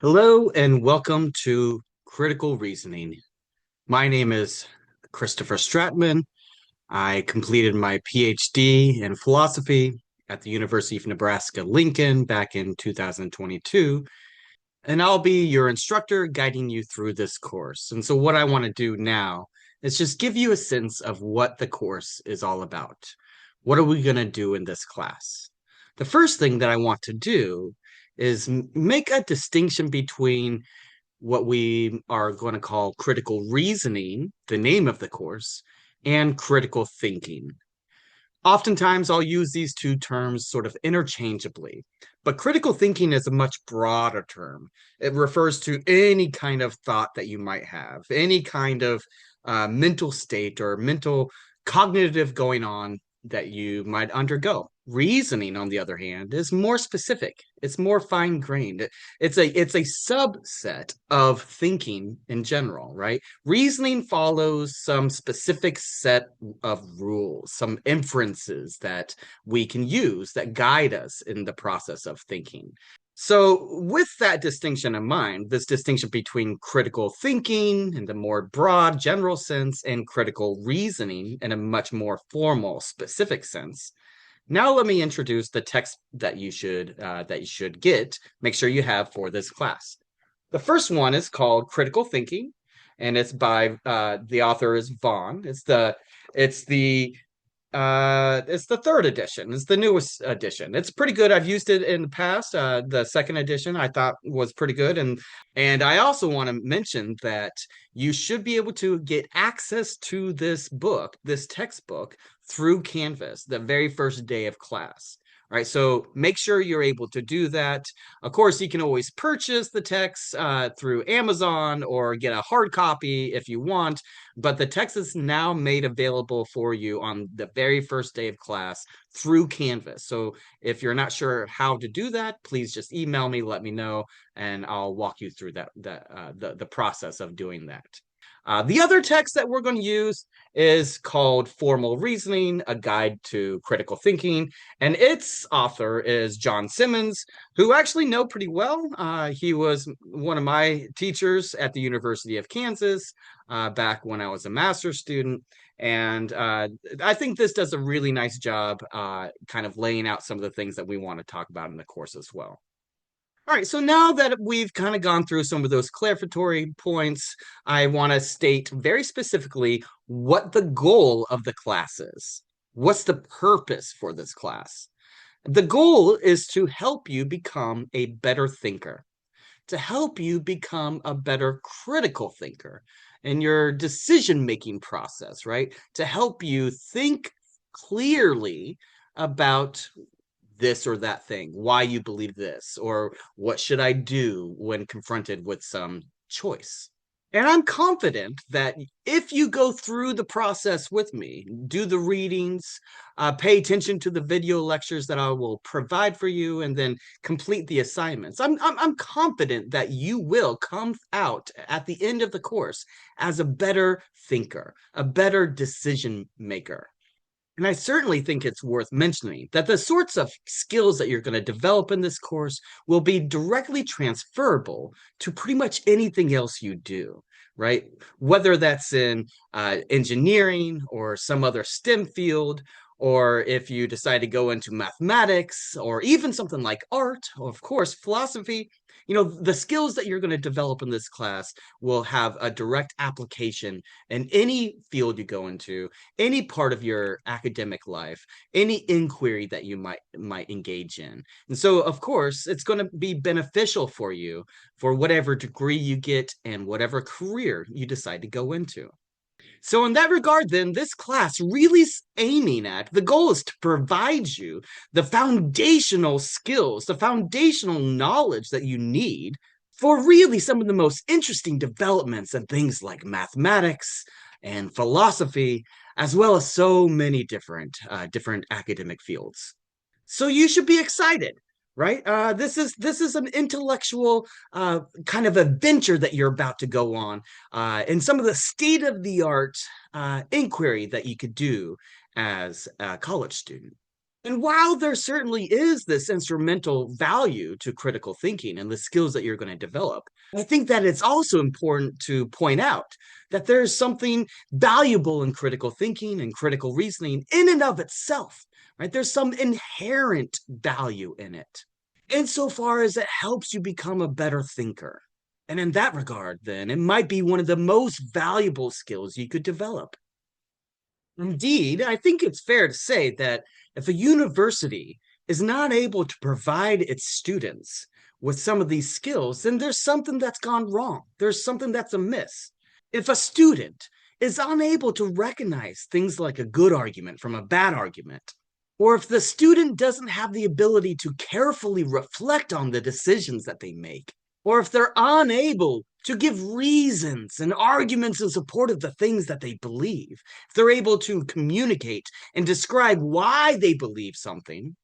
Hello and welcome to Critical Reasoning. My name is Christopher Stratman. I completed my PhD in philosophy at the University of Nebraska-Lincoln back in 2022, and I'll be your instructor guiding you through this course. And so what I want to do now is just give you a sense of what the course is all about. What are we going to do in this class? The first thing that I want to do is make a distinction between what we are going to call critical reasoning, the name of the course, and critical thinking. Oftentimes, I'll use these two terms sort of interchangeably, but critical thinking is a much broader term. It refers to any kind of thought that you might have, any kind of mental state or mental cognitive going on that you might undergo. Reasoning, on the other hand, is more specific. It's more fine-grained. It's a subset of thinking in general, right? Reasoning follows some specific set of rules, some inferences that we can use that guide us in the process of thinking. So, with that distinction in mind, this distinction between critical thinking in the more broad, general sense and critical reasoning in a much more formal, specific sense, now let me introduce the text that you should get. Make sure you have for this class. The first one is called Critical Thinking, and it's by the author is Vaughan. It's the third edition. It's the newest edition. It's pretty good. I've used it in the past. The second edition I thought was pretty good, and I also want to mention that you should be able to get access to this book, this textbook, through Canvas the very first day of class. All right, so make sure you're able to do that. Of course, you can always purchase the text through Amazon or get a hard copy if you want, but the text is now made available for you on the very first day of class through Canvas. So if you're not sure how to do that, please just email me, let me know, and I'll walk you through the process of doing that. The other text that we're going to use is called Formal Reasoning, A Guide to Critical Thinking, and its author is John Simmons, who I actually know pretty well. He was one of my teachers at the University of Kansas back when I was a master's student, and I think this does a really nice job kind of laying out some of the things that we want to talk about in the course as well. All right, so now that we've kind of gone through some of those clarificatory points, I want to state very specifically what the goal of the class is. What's the purpose for this class? The goal is to help you become a better thinker, to help you become a better critical thinker in your decision-making process, right? To help you think clearly about this or that thing, why you believe this, or what should I do when confronted with some choice. And I'm confident that if you go through the process with me, do the readings, pay attention to the video lectures that I will provide for you, and then complete the assignments, I'm confident that you will come out at the end of the course as a better thinker, a better decision maker. And I certainly think it's worth mentioning that the sorts of skills that you're going to develop in this course will be directly transferable to pretty much anything else you do, right? Whether that's in engineering or some other STEM field, or if you decide to go into mathematics or even something like art, or of course, philosophy, the skills that you're going to develop in this class will have a direct application in any field you go into, any part of your academic life, any inquiry that you might engage in. And so, of course, it's going to be beneficial for you for whatever degree you get and whatever career you decide to go into. So, in that regard, then, this class really is aiming at the goal is to provide you the foundational skills, the foundational knowledge that you need for really some of the most interesting developments in things like mathematics and philosophy, as well as so many different academic fields. So you should be excited, right? This is an intellectual kind of adventure that you're about to go on, and some of the state of the art inquiry that you could do as a college student. And while there certainly is this instrumental value to critical thinking and the skills that you're going to develop, I think that it's also important to point out that there's something valuable in critical thinking and critical reasoning in and of itself, right? There's some inherent value in it, insofar as it helps you become a better thinker. And in that regard, then, it might be one of the most valuable skills you could develop. Indeed, I think it's fair to say that if a university is not able to provide its students with some of these skills, then there's something that's gone wrong. There's something that's amiss. If a student is unable to recognize things like a good argument from a bad argument, or if the student doesn't have the ability to carefully reflect on the decisions that they make, or if they're unable to give reasons and arguments in support of the things that they believe, if they're able to communicate and describe why they believe something,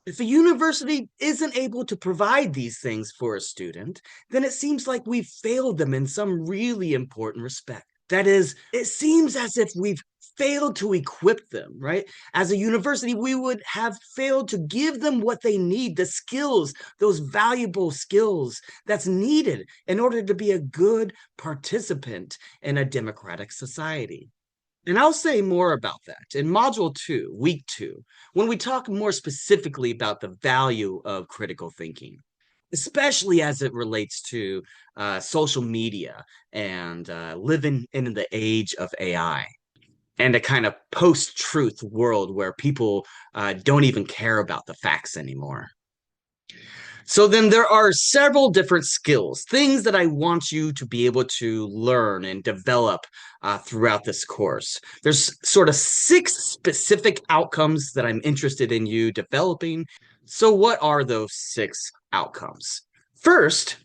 if a university isn't able to provide these things for a student, then it seems like we've failed them in some really important respect. That is, it seems as if we've failed to equip them, right? As a university, we would have failed to give them what they need, the skills, those valuable skills that's needed in order to be a good participant in a democratic society. And I'll say more about that in Module 2, Week 2, when we talk more specifically about the value of critical thinking, especially as it relates to social media and living in the age of AI and a kind of post-truth world where people don't even care about the facts anymore. So then there are several different skills, things that I want you to be able to learn and develop throughout this course. There's sort of 6 specific outcomes that I'm interested in you developing. So what are those 6 outcomes? First,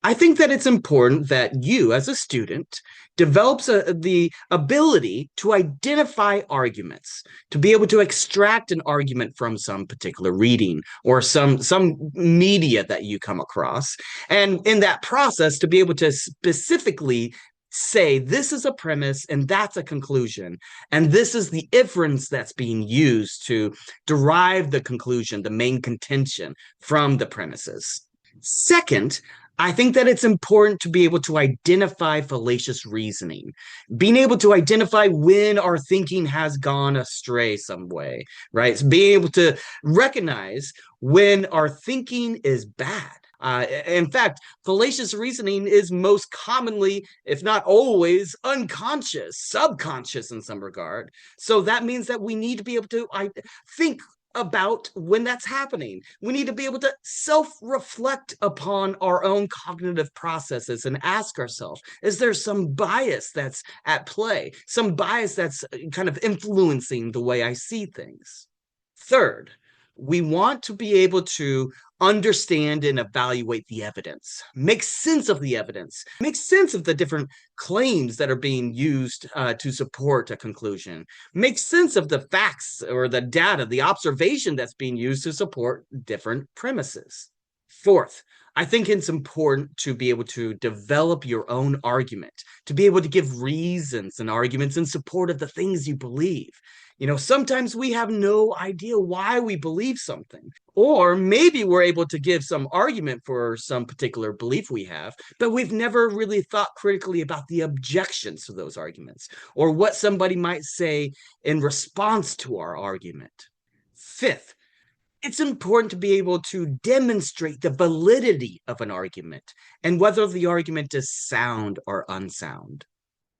I think that it's important that you, as a student, develops the ability to identify arguments, to be able to extract an argument from some particular reading or some media that you come across, and in that process, to be able to specifically say this is a premise and that's a conclusion, and this is the inference that's being used to derive the conclusion, the main contention from the premises. Second, I think that it's important to be able to identify fallacious reasoning, being able to identify when our thinking has gone astray some way, right? So being able to recognize when our thinking is bad. In fact, fallacious reasoning is most commonly, if not always, unconscious, subconscious in some regard. So that means that we need to be able to think about when that's happening. We need to be able to self-reflect upon our own cognitive processes and ask ourselves, is there some bias that's at play? Some bias that's kind of influencing the way I see things? Third, we want to be able to understand and evaluate the evidence, make sense of the evidence, make sense of the different claims that are being used to support a conclusion, make sense of the facts or the data, the observation that's being used to support different premises. Fourth, I think it's important to be able to develop your own argument, to be able to give reasons and arguments in support of the things you believe. You know, sometimes we have no idea why we believe something. Or maybe we're able to give some argument for some particular belief we have, but we've never really thought critically about the objections to those arguments or what somebody might say in response to our argument. Fifth, it's important to be able to demonstrate the validity of an argument and whether the argument is sound or unsound.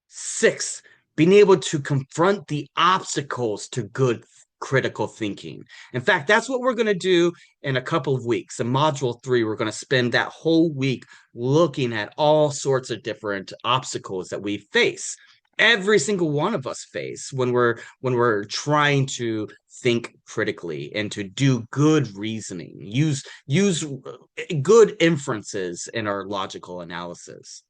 Sixth, being able to confront the obstacles to good critical thinking. In fact, that's what we're going to do in a couple of weeks. In Module 3, we're going to spend that whole week looking at all sorts of different obstacles that we face. Every single one of us face when we're trying to think critically and to do good reasoning, use good inferences in our logical analysis.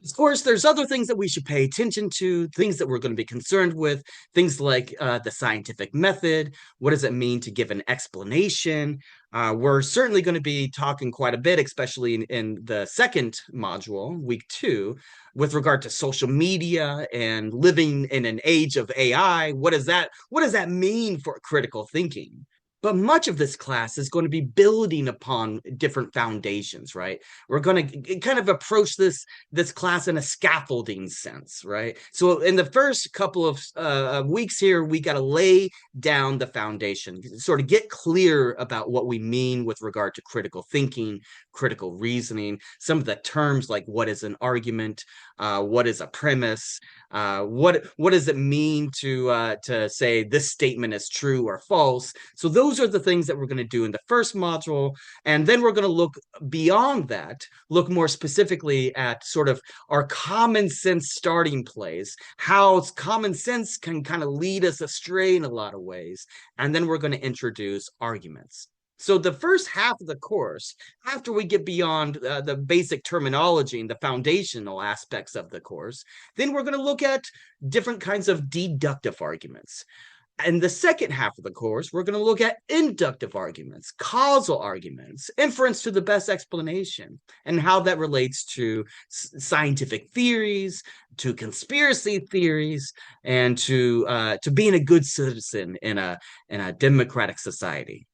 Of course, there's other things that we should pay attention to, things that we're going to be concerned with, things like the scientific method. What does it mean to give an explanation? We're certainly going to be talking quite a bit, especially in the second module, week 2, with regard to social media and living in an age of AI. What does that mean for critical thinking? But much of this class is going to be building upon different foundations, right? We're going to kind of approach this class in a scaffolding sense, right? So in the first couple of weeks here, we got to lay down the foundation, sort of get clear about what we mean with regard to critical thinking, critical reasoning, some of the terms like what is an argument, what is a premise, what does it mean to say this statement is true or false. So those are the things that we're going to do in the first module, and then we're going to look beyond that, look more specifically at sort of our common sense starting place, how common sense can kind of lead us astray in a lot of ways, and then we're going to introduce arguments. So the first half of the course, after we get beyond the basic terminology and the foundational aspects of the course, then we're going to look at different kinds of deductive arguments. In the second half of the course, we're going to look at inductive arguments, causal arguments, inference to the best explanation, and how that relates to scientific theories, to conspiracy theories, and to being a good citizen in a democratic society.